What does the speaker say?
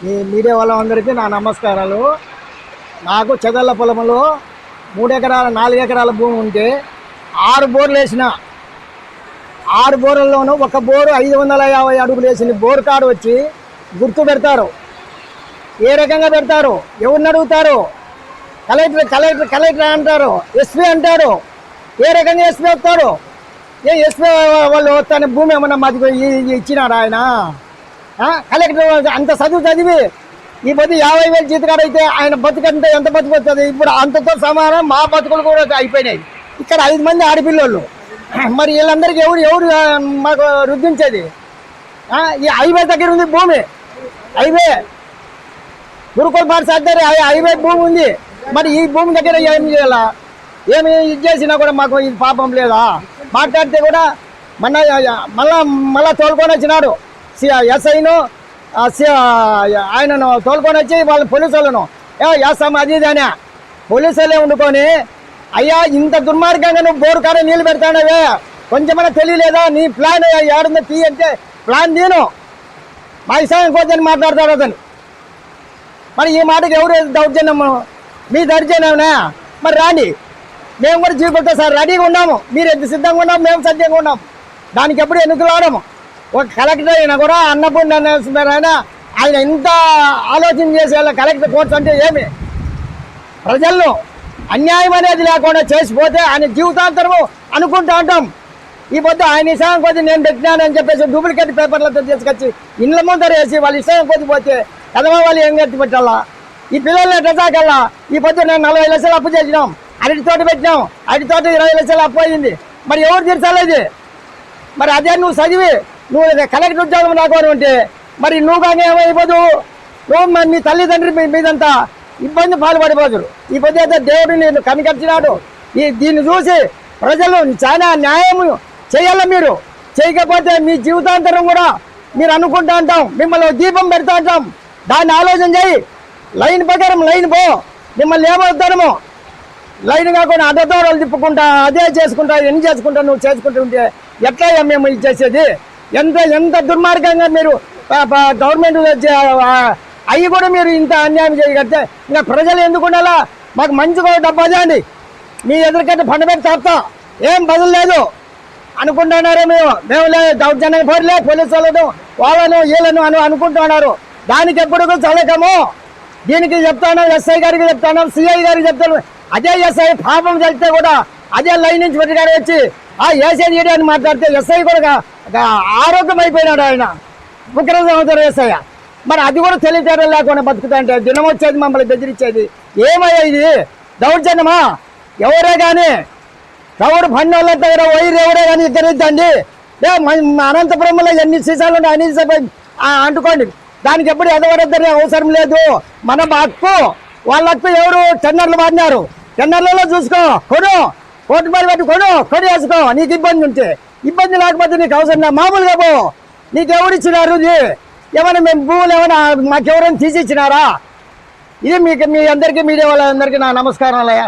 మీ media వాళ్ళందరికీ నా నమస్కారాలు. నాకు చెదళ్ళ పొలంలో 3 ఎకరాల 4 ఎకరాల భూమి ఉంటే 6 బోర్లు వేసిన. 6 బోర్లలోనూ ఒక బోరు 550 అడుగులు వేసింది. బోరు కాడు వచ్చి గుర్తు పెడతారు. ఏ రకంగా పెడతారు? ఎవరిని అడుగుతారు? కలెక్టర్ అంటారు, ఎస్పీ అంటారు. ఏ రకంగా ఎస్పీ వస్తారు? ఏ ఎస్పీ వాళ్ళు వస్తాను భూమి ఏమన్నా మాది ఇచ్చినాడు ఆయన? కలెక్టర్ అంత చదివి ఈ బతి 50,000 జీతకాడు అయితే ఆయన బతుకంటే ఎంత బతుకు వస్తుంది? ఇప్పుడు అంతతో సమానం మా బతుకులు కూడా అయిపోయినాయి. ఇక్కడ 5 మంది ఆడపిల్లలు. మరి వీళ్ళందరికీ ఎవరు మాకు రుద్దించేది? ఈ హైవే దగ్గర ఉంది భూమి. హైవే గురుకుల పాఠశాల దగ్గర హైవే భూమి ఉంది. మరి ఈ భూమి దగ్గర ఏం చేయాలా? ఏమి ఇది చేసినా కూడా మాకు ఇది పాపం లేదా? మాట్లాడితే కూడా మళ్ళా తోలుకొని వచ్చినాడు ఎస్ఐను, ఆయనను తోలుకొని వచ్చి వాళ్ళ పోలీసు వాళ్ళను వేస్తాం అది ఇదనే పోలీసు వాళ్ళే వండుకొని, అయ్యా ఇంత దుర్మార్గంగా నువ్వు బోరు కాడ నీళ్ళు పెడతానవే, కొంచెమైనా తెలియలేదా? నీ ప్లాన్ ఏడుందో తీ అంటే ప్లాన్ తీను మా ఇష్టం కోచని మాట్లాడతాడు అతను. మరి ఈ మాటకి ఎవరు దౌర్జన్యము? మీ దౌర్జన్యమనే? మరి రాండి, మేము కూడా చూపెడతాం సార్, రెడీగా ఉన్నాము. మీరు ఎంత సిద్ధంగా ఉన్నాము, మేము సత్యంగా ఉన్నాము. దానికి ఎప్పుడు ఎన్నికలు ఆడము. ఒక కలెక్టర్ అయినా కూడా అన్నపూర్ణ ఆయన ఇంత ఆలోచన చేసే కలెక్టర్ కోర్టు అంటే ఏమి? ప్రజలను అన్యాయం అనేది లేకుండా చేసిపోతే ఆయన జీవితాంతరము అనుకుంటూ ఉంటాం. ఈ పొద్దు ఆయన ఇష్టం కొద్ది నేను పెట్టినానని చెప్పేసి డూప్లికేట్ పేపర్లతో తీసుకొచ్చి ఇండ్ల ముందర వేసి వాళ్ళ ఇష్టం కొద్ది పోతే ఎదవ వాళ్ళు ఏం కట్టి పెట్టాలా? ఈ పిల్లల్ని ఎట్టాకల్లా? ఈ పొద్దు నేను 40 లక్షలు అప్పు చేసినాం, అరటి తోట పెట్టినాం, అరటి తోట 20 లక్షలు అప్పు అయింది. మరి ఎవరు తీర్చాలేదు? మరి అదే నువ్వు చదివి నువ్వు కలెక్టర్ ఉద్యోగం రాకూడదు అంటే మరి నువ్వు కానీ ఏమైపోదు? నువ్వు మరి మీ తల్లిదండ్రి మీదంతా ఇబ్బంది పాల్పడిపోతురు. ఈ పొద్దు అయితే దేవుడు నేను కనికర్చినాడు. దీన్ని చూసి ప్రజలు చాలా న్యాయం చేయాలి. మీరు చేయకపోతే మీ జీవితాంతరం కూడా మీరు అనుకుంటా ఉంటాం, మిమ్మల్ని దీపం పెడతా ఉంటాం. దాన్ని ఆలోచన చేయి. లైన్ ప్రకారం లైన్ పో. మిమ్మల్ని ఏమవుతారేమో లైన్ కాకుండా అడ్డదోడలు తిప్పుకుంటా అదే చేసుకుంటా ఎన్ని చేసుకుంటా నువ్వు చేసుకుంటూ ఉంటే ఎట్లా మేము ఇది చేసేది? ఎంత దుర్మార్గంగా మీరు గవర్నమెంట్ అవి కూడా మీరు ఇంత అన్యాయం చేయగలిగితే ఇంకా ప్రజలు ఎందుకు ఉండాలా? మాకు మంచిగా డబ్బా చేయండి, మీ ఎదురుకంటే పండు పెట్టి తప్ప ఏం బదులు లేదు అనుకుంటున్నారే. మేము లేదు దౌర్జన్యం పడలే పోలీసు వాళ్ళను వీళ్ళను అని అనుకుంటున్నారు. దానికి ఎప్పుడు చదవకము. దీనికి చెప్తాను, ఎస్ఐ గారికి చెప్తాను, సిఐ గారికి చెప్తాను. అదే ఎస్ఐ పాపం జరిగితే కూడా అదే లైన్ నుంచి పెట్టిగాడు వచ్చి ఏసీ అని మాట్లాడితే ఎస్ఐ కూడా ఆరోగ్యం అయిపోయినాడు. ఆయన ముఖ్యమంత్రి అవుతారు ఎస్ఐ. మరి అది కూడా తెలియటం లేకుండా బతుకుతాంటే దినం వచ్చేది మమ్మల్ని బెదిరించేది ఏమయ్యా? ఇది దౌర్జన్యమా? ఎవరే కానీ ఎవరు పన్ను వాళ్ళ దగ్గర వైరు ఎవరే కానీ ఇద్దరిద్దండి. అనంతపురంలో ఎన్ని సీసాలు ఉన్నాయి అన్ని అంటుకోండి. దానికి ఎప్పుడు ఎదవరద్దని అవసరం లేదు. మన హక్కు వాళ్ళ హక్కు. ఎవరు టెండర్లు వాడినారు, టెండర్లలో చూసుకో, కొను కోర్టు పని పెట్టి కొను వేసుకో. నీకు ఇబ్బంది ఉంటే, ఇబ్బంది లేకపోతే నీకు అవసరం మామూలుగా పో. నీకు ఎవరు ఇచ్చినారు? ఇది ఏమైనా మేము భూములు ఏమైనా మాకెవరైనా తీసి ఇచ్చినారా? ఇది మీకు మీ అందరికీ మీడియా వాళ్ళందరికీ నా నమస్కారాలయ్యా.